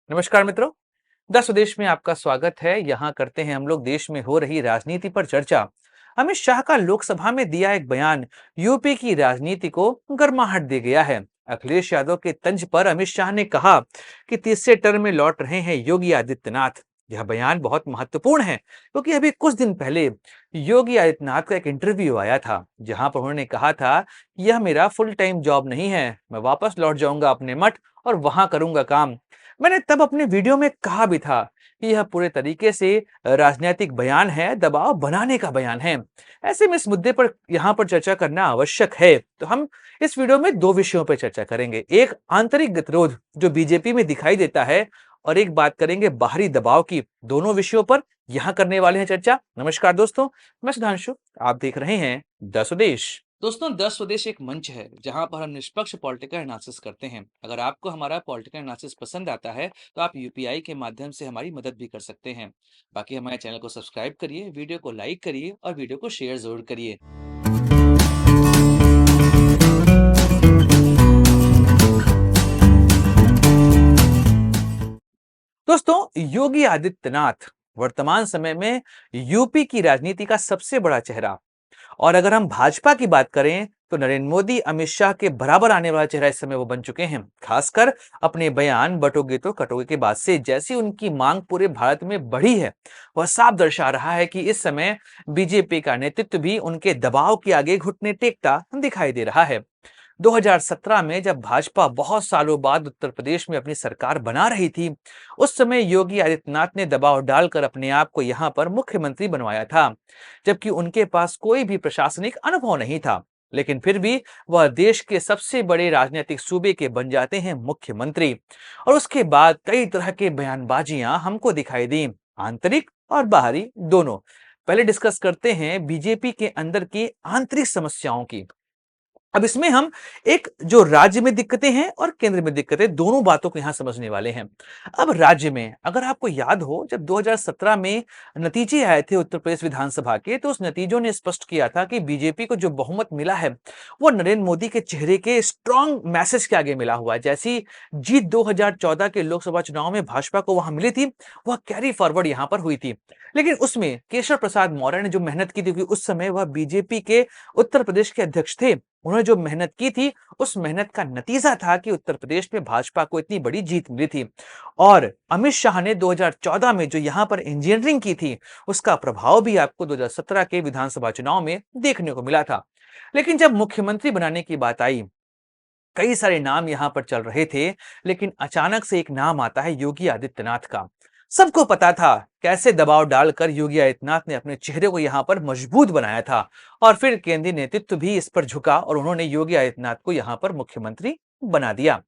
नमस्कार मित्रों। द स्वदेश में आपका स्वागत है। यहाँ करते हैं हम लोग देश में हो रही राजनीति पर चर्चा। अमित शाह का लोकसभा में दिया एक बयान यूपी की राजनीति को गर्माहट दे गया है। अखिलेश यादव के तंज पर अमित शाह ने कहा कि तीसरे टर्म में लौट रहे हैं योगी आदित्यनाथ। यह बयान बहुत महत्वपूर्ण है क्योंकि अभी कुछ दिन पहले योगी आदित्यनाथ का एक इंटरव्यू आया था जहां पर उन्होंने कहा था, यह मेरा फुल टाइम जॉब नहीं है, मैं वापस लौट जाऊंगा अपने मठ और वहां करूंगा काम। मैंने तब अपने वीडियो में कहा भी था कि यह पूरे तरीके से राजनीतिक बयान है, दबाव बनाने का बयान है। ऐसे में इस मुद्दे पर यहाँ पर चर्चा करना आवश्यक है। तो हम इस वीडियो में दो विषयों पर चर्चा करेंगे। एक आंतरिक गतिरोध जो बीजेपी में दिखाई देता है और एक बात करेंगे बाहरी दबाव की। दोनों विषयों पर यहाँ करने वाले हैं चर्चा। नमस्कार दोस्तों, मैं सुधांशु, आप देख रहे हैं द स्वदेश। दोस्तों, द स्वदेश एक मंच है जहां पर हम निष्पक्ष पॉलिटिकल एनालिसिस करते हैं। अगर आपको हमारा पॉलिटिकल एनालिसिस पसंद आता है तो आप यूपीआई के माध्यम से हमारी मदद भी कर सकते हैं। बाकी हमारे चैनल को सब्सक्राइब करिए, वीडियो को लाइक करिए और वीडियो को शेयर जरूर करिए। दोस्तों, योगी आदित्यनाथ वर्तमान समय में यूपी की राजनीति का सबसे बड़ा चेहरा, और अगर हम भाजपा की बात करें तो नरेंद्र मोदी अमित शाह के बराबर आने वाला चेहरा इस समय वो बन चुके हैं। खासकर अपने बयान बटोगे तो कटोगे के बाद से जैसी उनकी मांग पूरे भारत में बढ़ी है, वह साफ दर्शा रहा है कि इस समय बीजेपी का नेतृत्व भी उनके दबाव के आगे घुटने टेकता दिखाई दे रहा है। 2017 में जब भाजपा बहुत सालों बाद उत्तर प्रदेश में अपनी सरकार बना रही थी, उस समय योगी आदित्यनाथ ने दबाव डालकर अपने आप को यहां पर मुख्यमंत्री बनवाया था, जबकि उनके पास कोई भी प्रशासनिक अनुभव नहीं था। लेकिन फिर भी वह देश के सबसे बड़े राजनीतिक सूबे के बन जाते हैं मुख्यमंत्री। और उसके बाद कई तरह के बयानबाजियां हमको दिखाई दी, आंतरिक और बाहरी दोनों। पहले डिस्कस करते हैं बीजेपी के अंदर की आंतरिक समस्याओं की। अब इसमें हम एक जो राज्य में दिक्कतें हैं और केंद्र में दिक्कतें, दोनों बातों को यहां समझने वाले हैं। अब राज्य में अगर आपको याद हो, जब 2017 में नतीजे आए थे उत्तर प्रदेश विधानसभा के, तो उस नतीजों ने स्पष्ट किया था कि बीजेपी को जो बहुमत मिला है वो नरेंद्र मोदी के चेहरे के स्ट्रॉन्ग मैसेज के आगे मिला हुआ है। जैसी जीत 2014 के लोकसभा चुनाव में भाजपा को वहां मिली थी, वह कैरी फॉरवर्ड यहां पर हुई थी। लेकिन उसमें केशव प्रसाद मौर्य ने जो मेहनत की थी, क्योंकि उस समय वह बीजेपी के उत्तर प्रदेश के अध्यक्ष थे, उन्होंने जो मेहनत की थी उस मेहनत का नतीजा था कि उत्तर प्रदेश में भाजपा को इतनी बड़ी जीत मिली थी। और अमित शाह ने 2014 में जो यहां पर इंजीनियरिंग की थी, उसका प्रभाव भी आपको 2017 के विधानसभा चुनाव में देखने को मिला था। लेकिन जब मुख्यमंत्री बनाने की बात आई, कई सारे नाम यहां पर चल रहे थे, लेकिन अचानक से एक नाम आता है योगी आदित्यनाथ का। सबको पता था कैसे दबाव डालकर योगी आदित्यनाथ ने अपने चेहरे को यहां पर मजबूत बनाया था, और फिर केंद्रीय नेतृत्व भी इस पर झुका और उन्होंने योगी आदित्यनाथ को यहां पर मुख्यमंत्री बना दिया।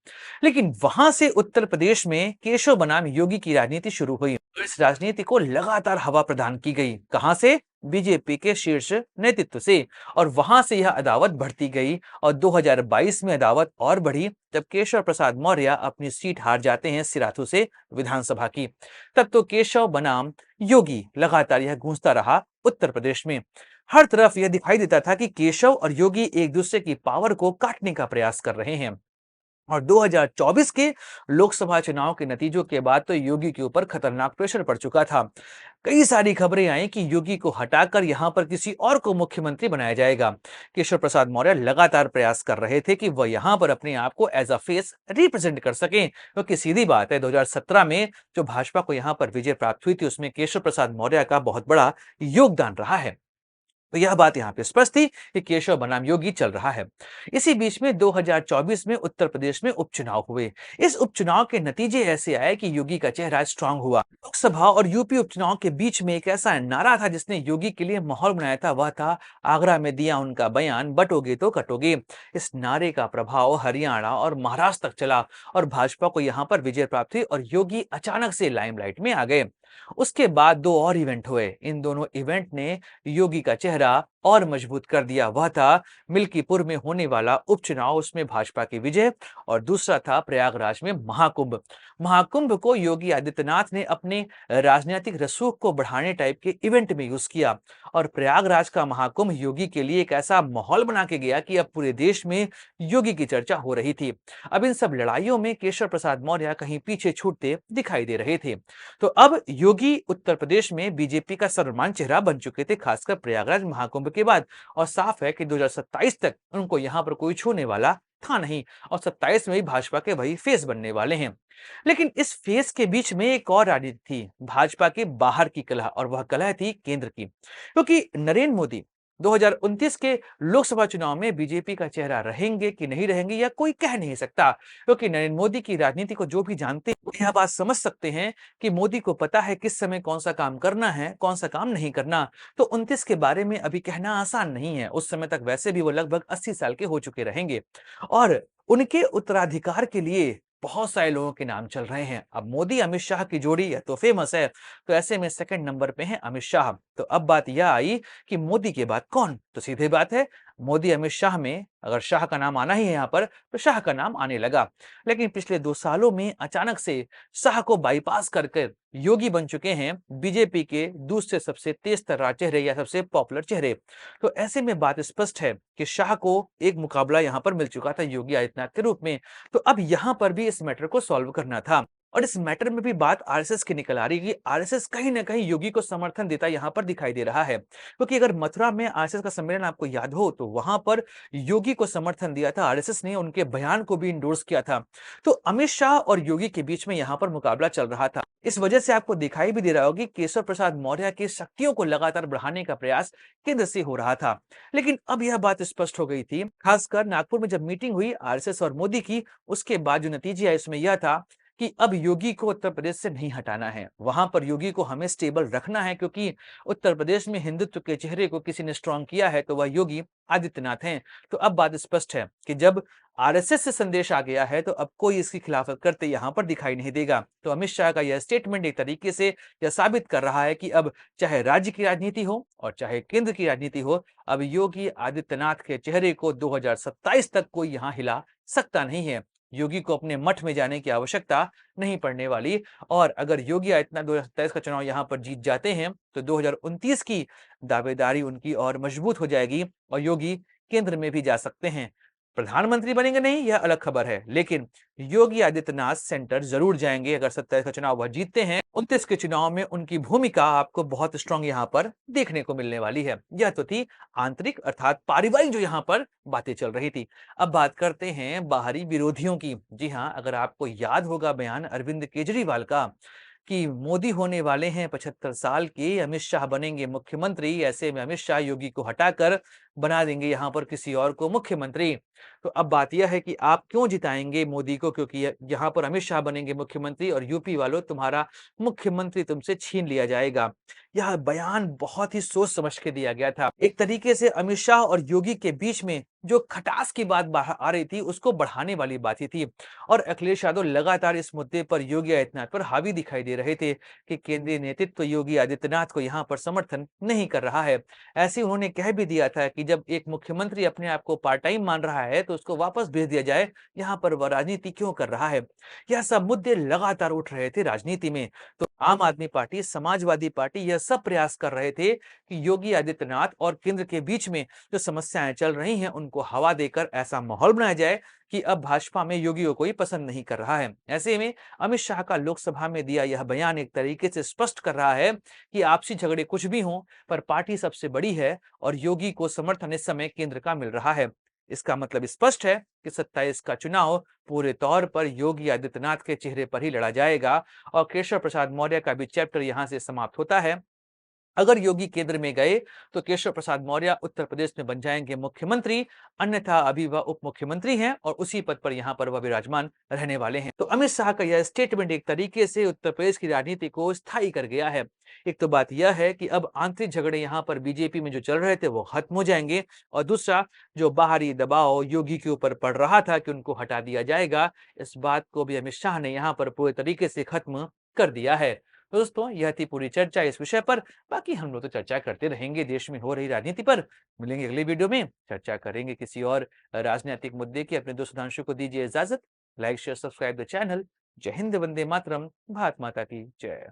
लेकिन वहां से उत्तर प्रदेश में केशव बनाम योगी की राजनीति शुरू हुई। इस राजनीति को लगातार हवा प्रदान की गई। कहां से? बीजेपी के शीर्ष नेतृत्व से। और वहां से यह अदावत बढ़ती गई और 2022 में अदावत और बढ़ी, जब केशव प्रसाद मौर्य अपनी सीट हार जाते हैं सिराथू से विधानसभा की। तब तो केशव बनाम योगी लगातार यह गूंजता रहा उत्तर प्रदेश में। हर तरफ यह दिखाई देता था कि केशव और योगी एक दूसरे की पावर को काटने का प्रयास कर रहे हैं। और 2024 के लोकसभा चुनाव के नतीजों के बाद तो योगी के ऊपर खतरनाक प्रेशर पड़ चुका था। कई सारी खबरें आई कि योगी को हटाकर यहां पर किसी और को मुख्यमंत्री बनाया जाएगा। केशव प्रसाद मौर्य लगातार प्रयास कर रहे थे कि वह यहां पर अपने आप को एज अ फेस रिप्रेजेंट कर सकें, क्योंकि सीधी बात है 2017 में जो भाजपा को यहां पर विजय प्राप्त हुई थी, उसमें केशव प्रसाद मौर्य का बहुत बड़ा योगदान रहा है। तो यह बात यहां पे स्पष्ट थी कि केशव बनाम योगी चल रहा है। इसी बीच में 2024 में उत्तर प्रदेश में उपचुनाव हुए। इस उपचुनाव के नतीजे ऐसे आए कि योगी का चेहरा स्ट्रांग हुआ। लोकसभा और यूपी उपचुनाव के बीच में एक ऐसा नारा था जिसने योगी के लिए माहौल बनाया था, वह था आगरा में दिया उनका बयान, बटोगे तो कटोगे। इस नारे का प्रभाव हरियाणा और महाराष्ट्र तक चला और भाजपा को यहां पर विजय प्राप्त हुई और योगी अचानक से लाइमलाइट में आ गए। उसके बाद दो और इवेंट हुए। इन दोनों इवेंट ने योगी का चेहरा और मजबूत कर दिया। वह था मिल्कीपुर में होने वाला उपचुनाव, उसमें भाजपा की विजय, और दूसरा था प्रयागराज में महाकुंभ। महाकुंभ को योगी आदित्यनाथ ने अपने राजनीतिक रसूख को बढ़ाने टाइप के इवेंट में यूज किया, और प्रयागराज का महाकुंभ योगी के लिए एक ऐसा माहौल बना के गया कि अब पूरे देश में योगी की चर्चा हो रही थी। अब इन सब लड़ाइयों में केशव प्रसाद मौर्य कहीं पीछे छूटते दिखाई दे रहे थे। तो अब योगी उत्तर प्रदेश में बीजेपी का सर्वमान्य चेहरा बन चुके थे, खासकर प्रयागराज महाकुंभ के बाद। और साफ है कि 2027 तक उनको यहां पर कोई छूने वाला था नहीं, और 27 में भी भाजपा के वही फेस बनने वाले हैं। लेकिन इस फेस के बीच में एक और राजनीति थी, भाजपा के बाहर की कलह, और वह कलह थी केंद्र की। क्योंकि नरेंद्र मोदी 2029 के लोकसभा चुनाव में बीजेपी का चेहरा रहेंगे कि नहीं रहेंगे, यह कोई कह नहीं सकता। क्योंकि नरेंद्र मोदी की राजनीति को जो भी जानते हैं वो यह बात समझ सकते हैं कि मोदी को पता है किस समय कौन सा काम करना है, कौन सा काम नहीं करना। तो 29 के बारे में अभी कहना आसान नहीं है, उस समय तक वैसे भी वो लगभग 80 साल के हो चुके रहेंगे, और उनके उत्तराधिकार के लिए बहुत सारे लोगों के नाम चल रहे हैं। अब मोदी अमित शाह की जोड़ी है तो फेमस है, तो ऐसे में सेकंड नंबर पे हैं अमित शाह। तो अब बात यह आई कि मोदी के बाद कौन? तो सीधी बात है, मोदी अमित शाह में अगर शाह का नाम आना ही है यहाँ पर, तो शाह का नाम आने लगा। लेकिन पिछले 2 सालों में अचानक से शाह को बाईपास कर योगी बन चुके हैं बीजेपी के दूसरे सबसे तेज तर्रार चेहरे या सबसे पॉपुलर चेहरे। तो ऐसे में बात स्पष्ट है कि शाह को एक मुकाबला यहाँ पर मिल चुका था योगी आदित्यनाथ के रूप में। तो अब यहाँ पर भी इस मैटर को सॉल्व करना था, और इस मैटर में भी बात आरएसएस की निकल आ रही है कि आरएसएस कहीं ना कहीं योगी को समर्थन देता यहाँ पर दिखाई दे रहा है। क्योंकि अगर मथुरा में आरएसएस का सम्मेलन आपको याद हो, तो वहां पर योगी को समर्थन दिया था आरएसएस ने, उनके बयान को भी इंडोर्स किया था। तो अमित शाह और योगी के बीच में यहाँ पर मुकाबला चल रहा था। इस वजह से आपको दिखाई भी दे रहा होगा कि केशव प्रसाद मौर्य की शक्तियों को लगातार बढ़ाने का प्रयास केंद्र से हो रहा था। लेकिन अब यह बात स्पष्ट हो गई थी, खासकर नागपुर में जब मीटिंग हुई आरएसएस और मोदी की, उसके बाद जो नतीजे आए उसमें यह था कि अब योगी को उत्तर प्रदेश से नहीं हटाना है, वहां पर योगी को हमें स्टेबल रखना है। क्योंकि उत्तर प्रदेश में हिंदुत्व के चेहरे को किसी ने स्ट्रांग किया है तो वह योगी आदित्यनाथ हैं। तो अब बात स्पष्ट है कि जब आरएसएस से संदेश आ गया है तो अब कोई इसकी खिलाफत करते यहां पर दिखाई नहीं देगा। तो अमित शाह का यह स्टेटमेंट एक तरीके से यह साबित कर रहा है कि अब चाहे राज्य की राजनीति हो और चाहे केंद्र की राजनीति हो, अब योगी आदित्यनाथ के चेहरे को 2027 तक कोई यहां हिला सकता नहीं है। योगी को अपने मठ में जाने की आवश्यकता नहीं पड़ने वाली, और अगर योगी आदित्यनाथ 2027 का चुनाव यहां पर जीत जाते हैं तो 2029 की दावेदारी उनकी और मजबूत हो जाएगी, और योगी केंद्र में भी जा सकते हैं। प्रधानमंत्री बनेंगे नहीं, यह अलग खबर है, लेकिन योगी आदित्यनाथ सेंटर जरूर जाएंगे अगर 27 का चुनाव वह जीतते हैं। 29 के चुनाव में उनकी भूमिका आपको बहुत स्ट्रांग यहाँ पर देखने को मिलने वाली है। यह तो थी आंतरिक अर्थात पारिवारिक जो यहाँ पर बातें चल रही थी। अब बात करते हैं बाहरी विरोधियों की। जी हाँ, अगर आपको याद होगा बयान अरविंद केजरीवाल का कि मोदी होने वाले हैं 75 साल के, अमित शाह बनेंगे मुख्यमंत्री, ऐसे में अमित शाह योगी को हटाकर बना देंगे यहाँ पर किसी और को मुख्यमंत्री। तो अब बात यह है कि आप क्यों जिताएंगे मोदी को, क्योंकि यहाँ पर अमित शाह बनेंगे मुख्यमंत्री और यूपी वालों तुम्हारा मुख्यमंत्री तुमसे छीन लिया जाएगा। यह बयान बहुत ही सोच समझ के दिया गया था। एक तरीके से अमित शाह और योगी के बीच में जो खटास की बात बाहर आ रही थी उसको बढ़ाने वाली बात ही थी। और अखिलेश यादव लगातार इस मुद्दे पर योगी आदित्यनाथ पर हावी दिखाई दे रहे थे कि केंद्रीय नेतृत्व योगी आदित्यनाथ को यहाँ पर समर्थन नहीं कर रहा है। ऐसे उन्होंने कह भी दिया था कि जब एक मुख्यमंत्री अपने आप को पार्ट टाइम मान रहा है तो उसको वापस भेज दिया जाए, यहाँ पर वह राजनीति क्यों कर रहा है। यह सब मुद्दे लगातार उठ रहे थे राजनीति में। तो आम आदमी पार्टी, समाजवादी पार्टी यह सब प्रयास कर रहे थे कि योगी आदित्यनाथ और केंद्र के बीच में जो समस्याएं चल रही हैं उनको हवा देकर ऐसा माहौल बनाया जाए कि अब भाजपा में योगी को कोई पसंद नहीं कर रहा है। ऐसे में अमित शाह का लोकसभा में दिया यह बयान एक तरीके से स्पष्ट कर रहा है कि आपसी झगड़े कुछ भी हों, पर पार्टी सबसे बड़ी है और योगी को समर्थन इस समय केंद्र का मिल रहा है। इसका मतलब स्पष्ट है कि 27 का चुनाव पूरे तौर पर योगी आदित्यनाथ के चेहरे पर ही लड़ा जाएगा, और केशव प्रसाद मौर्य का भी चैप्टर यहां से समाप्त होता है। अगर योगी केंद्र में गए तो केशव प्रसाद मौर्य उत्तर प्रदेश में बन जाएंगे मुख्यमंत्री, अन्यथा अभी वह उप मुख्यमंत्री हैं और उसी पद पर यहाँ पर वह विराजमान रहने वाले हैं। तो अमित शाह का यह स्टेटमेंट एक तरीके से उत्तर प्रदेश की राजनीति को स्थायी कर गया है। एक तो बात यह है कि अब आंतरिक झगड़े यहाँ पर बीजेपी में जो चल रहे थे वो खत्म हो जाएंगे, और दूसरा जो बाहरी दबाव योगी के ऊपर पड़ रहा था कि उनको हटा दिया जाएगा, इस बात को भी अमित शाह ने यहाँ पर पूरे तरीके से खत्म कर दिया है। दोस्तों, यह थी पूरी चर्चा इस विषय पर। बाकी हम लोग तो चर्चा करते रहेंगे देश में हो रही राजनीति पर। मिलेंगे अगली वीडियो में, चर्चा करेंगे किसी और राजनीतिक मुद्दे की। अपने दोस्त सुधांशु को दीजिए इजाजत। Like share subscribe the channel. जय हिंद, वंदे मातरम, भारत माता की जय।